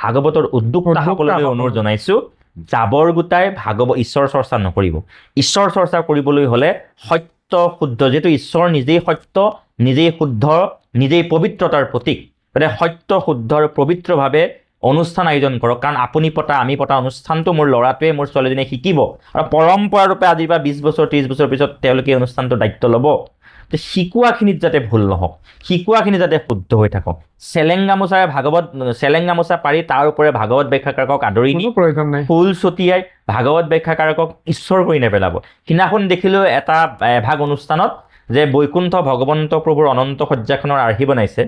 ভাগৱতৰ উদ্যোক্তাসকললৈ অনুৰোধ জনাইছোঁ, জাবৰ গোটাই ঈশ্বৰ চৰ্চা নকৰিব। ঈশ্বৰ চৰ্চা কৰিবলৈ হ'লে সত্য শুদ্ধ, যিহেতু ঈশ্বৰ নিজেই সত্য, নিজেই শুদ্ধ, নিজেই পবিত্ৰতাৰ প্ৰতীক, গতিকে সত্য শুদ্ধ আৰু পবিত্ৰভাৱে অনুষ্ঠান আয়োজন কৰক। কাৰণ আপুনি পতা আমি পতা অনুষ্ঠানটো মোৰ ল'ৰাটোৱে মোৰ ছোৱালীজনীয়ে শিকিব আৰু পৰম্পৰাৰূপে আজিৰ পৰা 20 বছৰ 30 বছৰ পিছত তেওঁলোকে অনুষ্ঠানটোৰ দায়িত্ব ল'ব। তো শিকোৱাখিনিত যাতে ভুল নহওক, শিকোৱাখিনি যাতে শুদ্ধ হৈ থাকক। চেলেং গামোচা পাৰি তাৰ ওপৰে ভাগৱত ব্যাখ্যাকাৰকক আদৰি নি প্ৰয়োজন নাই, ফুল ছটিয়াই ভাগৱত ব্যাখ্যাকাৰকক ঈশ্বৰ কৰি নেপেলাব। সিদিনাখন দেখিলোঁ এটা এভাগ অনুষ্ঠানত যে বৈকুণ্ঠ ভগৱন্ত প্ৰভুৰ অনন্ত সজ্জাখনৰ আৰ্হি বনাইছে,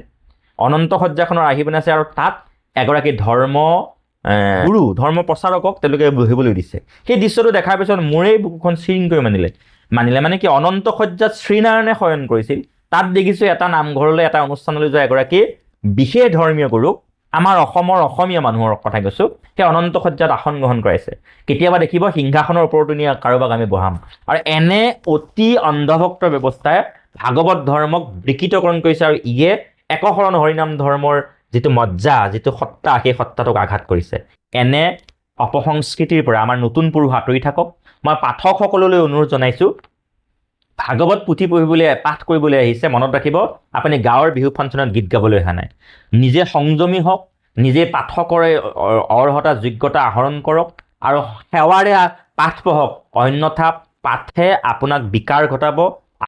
আৰু তাত এগৰাকী গুৰু ধৰ্ম প্ৰচাৰকক তেওঁলোকে বহিবলৈ দিছে। সেই দৃশ্যটো দেখাৰ পিছত মোৰেই বুকুখন চিৰিংকৈ মানিলে মানে কি, অনন্ত সজ্জাত শ্ৰীনাৰায়ণে শয়ন কৰিছিল, তাত দেখিছোঁ এটা নামঘৰলৈ এটা অনুষ্ঠানলৈ যোৱা এগৰাকী বিশেষ ধৰ্মীয় গুৰুক, আমাৰ অসমীয়া মানুহৰ কথা কৈছোঁ, সেই অনন্ত সজ্জাত আসন গ্ৰহণ কৰাইছে। কেতিয়াবা দেখিব সিংহাসনৰ ওপৰতো নি কাৰোবাক আমি বহাম। আৰু এনে অতি অন্ধভক্ত ব্যৱস্থাই ভাগৱত ধৰ্মক বিকৃতকৰণ কৰিছে, আৰু ইয়ে একশৰণ হৰিনাম ধৰ্মৰ যিটো মজ্জা, যিটো সত্তা, সেই সত্তাটোক আঘাত কৰিছে। এনে অপসংস্কৃতিৰ পৰা আমাৰ নতুন পুৰুষ আঁতৰি থাকক। মই পাঠকসকললৈ অনুৰোধ জনাইছোঁ, ভাগৱত পুথি পঢ়িবলৈ পাঠ কৰিবলৈ আহিছে, মনত ৰাখিব আপুনি গাঁৱৰ বিহু ফাংচনত গীত গাবলৈ অহা নাই। নিজে সংযমী হওক, নিজে পাঠকৰে অৰ্হতা যোগ্যতা আহৰণ কৰক আৰু সেৱাৰে পাঠ পঢ়ক, অন্যথা পাঠে আপোনাক বিকাৰ ঘটাব,